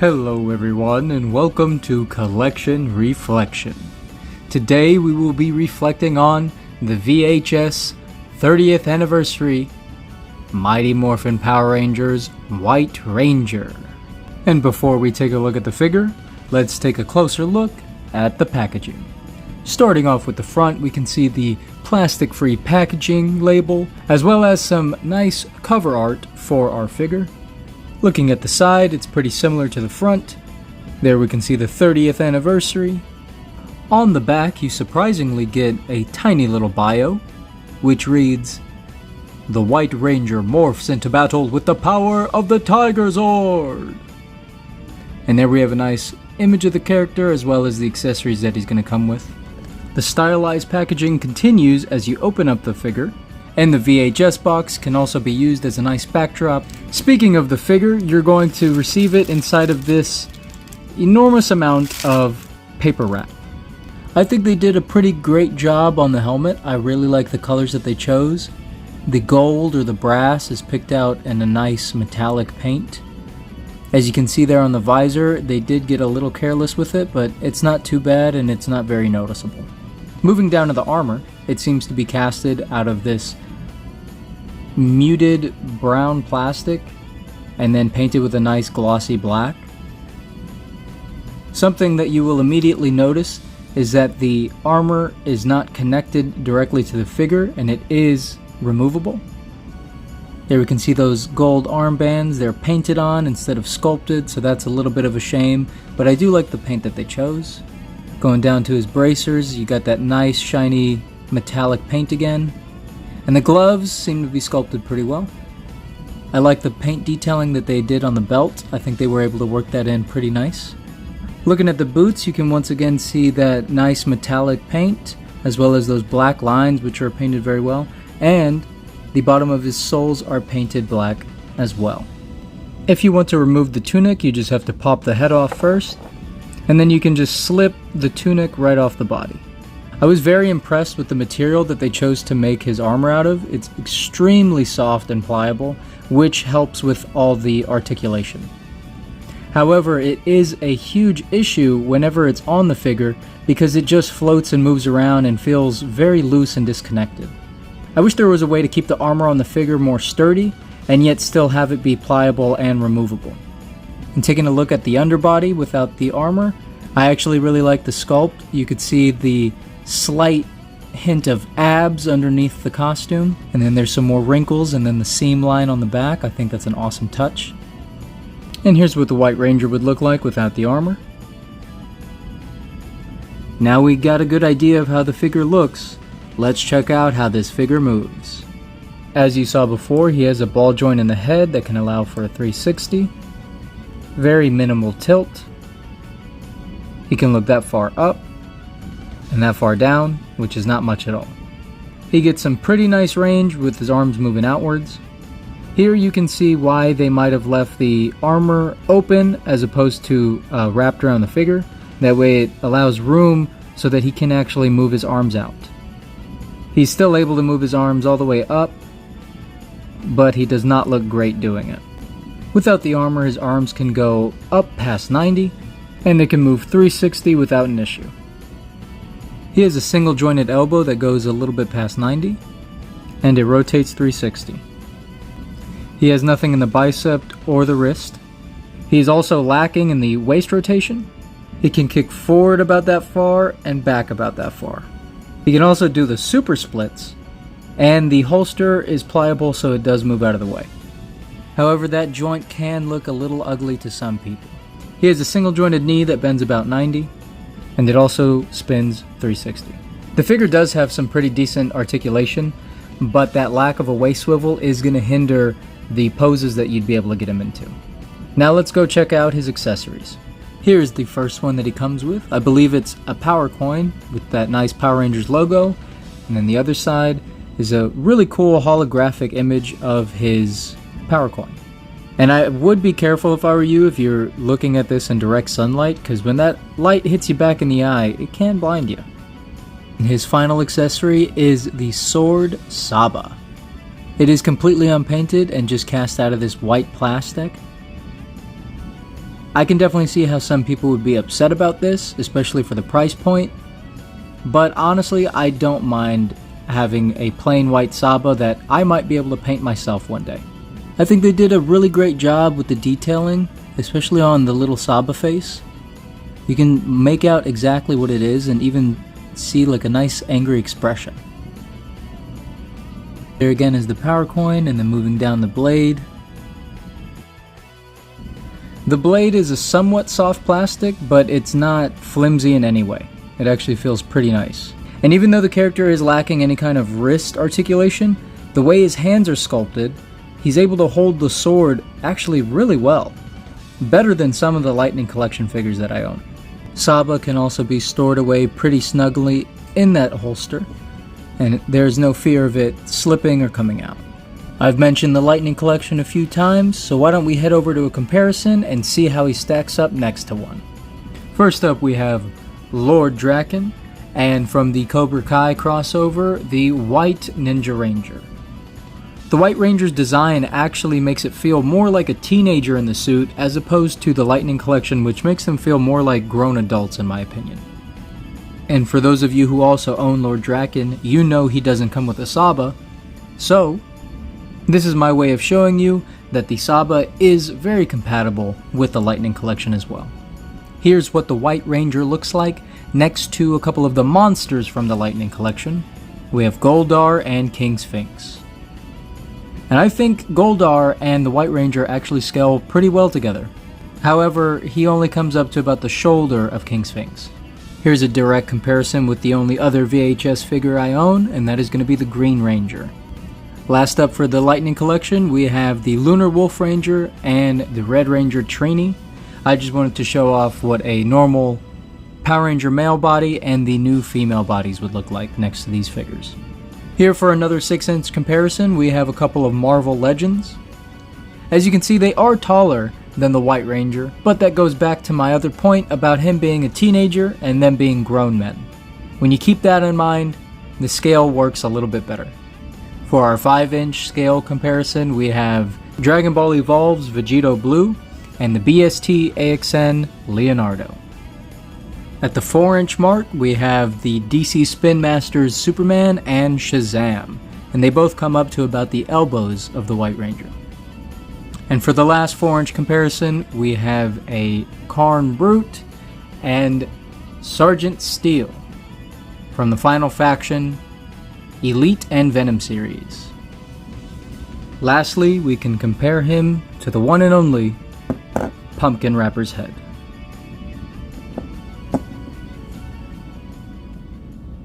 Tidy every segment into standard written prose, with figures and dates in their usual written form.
Hello everyone and welcome to Collection Reflection. Today we will be reflecting on the VHS 30th anniversary Mighty Morphin Power Rangers White Ranger. And before we take a look at the figure, let's take a closer look at the packaging. Starting off with the front, we can see the plastic-free packaging label, as well as some nice cover art for our figure. Looking at the side, it's pretty similar to the front. There we can see the 30th anniversary. On the back, you surprisingly get a tiny little bio, which reads, "The White Ranger morphs into battle with the power of the Tiger Zord." And there we have a nice image of the character as well as the accessories that he's going to come with. The stylized packaging continues as you open up the figure, and the VHS box can also be used as a nice backdrop. Speaking of the figure, you're going to receive it inside of this enormous amount of paper wrap. I think they did a pretty great job on the helmet. I really like the colors that they chose. The gold or the brass is picked out in a nice metallic paint. As you can see there on the visor, they did get a little careless with it, but it's not too bad and it's not very noticeable. Moving down to the armor, it seems to be casted out of this muted brown plastic and then painted with a nice glossy black. Something that you will immediately notice is that the armor is not connected directly to the figure and it is removable. There we can see those gold armbands. They're painted on instead of sculpted, so that's a little bit of a shame, but I do like the paint that they chose. Going down to his bracers, you got that nice shiny metallic paint again. And the gloves seem to be sculpted pretty well. I like the paint detailing that they did on the belt. I think they were able to work that in pretty nice. Looking at the boots, you can once again see that nice metallic paint, as well as those black lines which are painted very well. And the bottom of his soles are painted black as well. If you want to remove the tunic, you just have to pop the head off first, and then you can just slip the tunic right off the body. I was very impressed with the material that they chose to make his armor out of. It's extremely soft and pliable, which helps with all the articulation. However, it is a huge issue whenever it's on the figure because it just floats and moves around and feels very loose and disconnected. I wish there was a way to keep the armor on the figure more sturdy and yet still have it be pliable and removable. And taking a look at the underbody without the armor, I actually really like the sculpt. You could see the slight hint of abs underneath the costume, and then there's some more wrinkles and then the seam line on the back. I think that's an awesome touch. And here's what the White Ranger would look like without the armor. Now we got a good idea of how the figure looks. Let's check out how this figure moves. As you saw before, he has a ball joint in the head that can allow for a 360. Very minimal tilt. He can look that far up and that far down, which is not much at all. He gets some pretty nice range with his arms moving outwards. Here you can see why they might have left the armor open as opposed to wrapped around the figure. That way it allows room so that he can actually move his arms out. He's still able to move his arms all the way up, but he does not look great doing it. Without the armor, his arms can go up past 90, and they can move 360 without an issue. He has a single jointed elbow that goes a little bit past 90, and it rotates 360. He has nothing in the bicep or the wrist. He is also lacking in the waist rotation. He can kick forward about that far and back about that far. He can also do the super splits, and the holster is pliable so it does move out of the way. However, that joint can look a little ugly to some people. He has a single jointed knee that bends about 90, and it also spins 360. The figure does have some pretty decent articulation, but that lack of a waist swivel is going to hinder the poses that you'd be able to get him into. Now let's go check out his accessories. Here's the first one that he comes with. I believe it's a power coin with that nice Power Rangers logo, and then the other side is a really cool holographic image of his power coin. And I would be careful if I were you if you're looking at this in direct sunlight, because when that light hits you back in the eye, it can blind you. And his final accessory is the sword Saba. It is completely unpainted and just cast out of this white plastic. I can definitely see how some people would be upset about this, especially for the price point, but honestly I don't mind having a plain white Saba that I might be able to paint myself one day. I think they did a really great job with the detailing, especially on the little Saba face. You can make out exactly what it is and even see like a nice angry expression. There again is the power coin, and then moving down the blade. The blade is a somewhat soft plastic, but it's not flimsy in any way. It actually feels pretty nice. And even though the character is lacking any kind of wrist articulation, the way his hands are sculpted, he's able to hold the sword actually really well. Better than some of the Lightning Collection figures that I own. Saba can also be stored away pretty snugly in that holster, and there's no fear of it slipping or coming out. I've mentioned the Lightning Collection a few times, so why don't we head over to a comparison and see how he stacks up next to one. First up we have Lord Draken, and from the Cobra Kai crossover, the White Ninja Ranger. The White Ranger's design actually makes it feel more like a teenager in the suit as opposed to the Lightning Collection, which makes them feel more like grown adults in my opinion. And for those of you who also own Lord Draken, you know he doesn't come with a Saba, so this is my way of showing you that the Saba is very compatible with the Lightning Collection as well. Here's what the White Ranger looks like next to a couple of the monsters from the Lightning Collection. We have Goldar and King Sphinx. And I think Goldar and the White Ranger actually scale pretty well together. However, he only comes up to about the shoulder of King Sphinx. Here's a direct comparison with the only other VHS figure I own, and that is going to be the Green Ranger. Last up for the Lightning Collection, we have the Lunar Wolf Ranger and the Red Ranger Trini. I just wanted to show off what a normal Power Ranger male body and the new female bodies would look like next to these figures. Here for another 6-inch comparison, we have a couple of Marvel Legends. As you can see, they are taller than the White Ranger, but that goes back to my other point about him being a teenager and them being grown men. When you keep that in mind, the scale works a little bit better. For our 5-inch scale comparison, we have Dragon Ball Evolved's Vegito Blue and the BST AXN Leonardo. At the 4-inch mark, we have the DC Spin Masters Superman and Shazam, and they both come up to about the elbows of the White Ranger. And for the last 4-inch comparison, we have a Karn Brute and Sergeant Steel from the Final Faction, Elite and Venom series. Lastly, we can compare him to the one and only Pumpkin Rapper's head.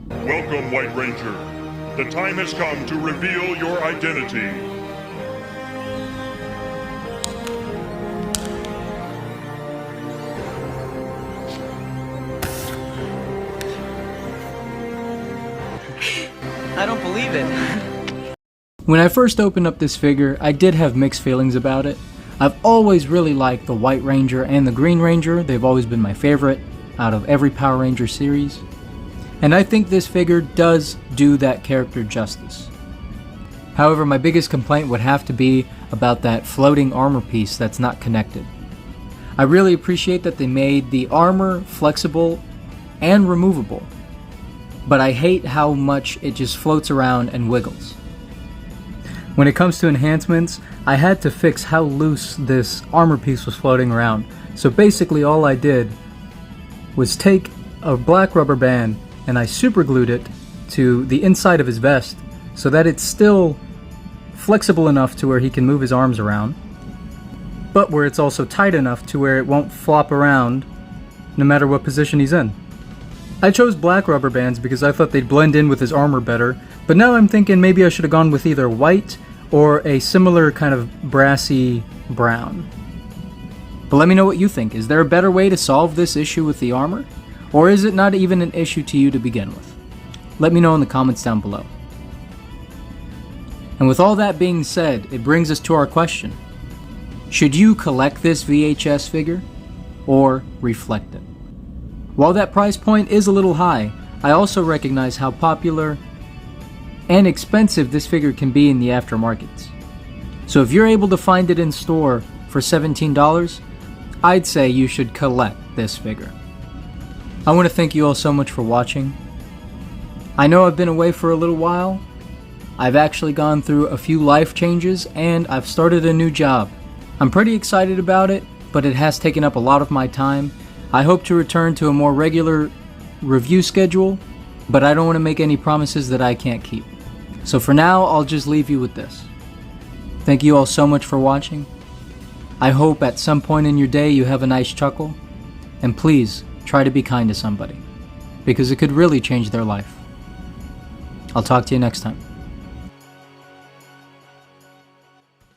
Welcome, White Ranger. The time has come to reveal your identity. I don't believe it. When I first opened up this figure, I did have mixed feelings about it. I've always really liked the White Ranger and the Green Ranger. They've always been my favorite out of every Power Ranger series. And I think this figure does do that character justice. However, my biggest complaint would have to be about that floating armor piece that's not connected. I really appreciate that they made the armor flexible and removable, but I hate how much it just floats around and wiggles. When it comes to enhancements, I had to fix how loose this armor piece was floating around. So basically all I did was take a black rubber band and I super glued it to the inside of his vest so that it's still flexible enough to where he can move his arms around, but where it's also tight enough to where it won't flop around no matter what position he's in. I chose black rubber bands because I thought they'd blend in with his armor better, but now I'm thinking maybe I should have gone with either white or a similar kind of brassy brown. But let me know what you think. Is there a better way to solve this issue with the armor? Or is it not even an issue to you to begin with? Let me know in the comments down below. And with all that being said, it brings us to our question. Should you collect this VHS figure or reflect it? While that price point is a little high, I also recognize how popular and expensive this figure can be in the aftermarkets. So if you're able to find it in store for $17, I'd say you should collect this figure. I want to thank you all so much for watching. I know I've been away for a little while. I've actually gone through a few life changes and I've started a new job. I'm pretty excited about it, but it has taken up a lot of my time. I hope to return to a more regular review schedule, but I don't want to make any promises that I can't keep. So for now, I'll just leave you with this. Thank you all so much for watching. I hope at some point in your day you have a nice chuckle, and please try to be kind to somebody, because it could really change their life. I'll talk to you next time.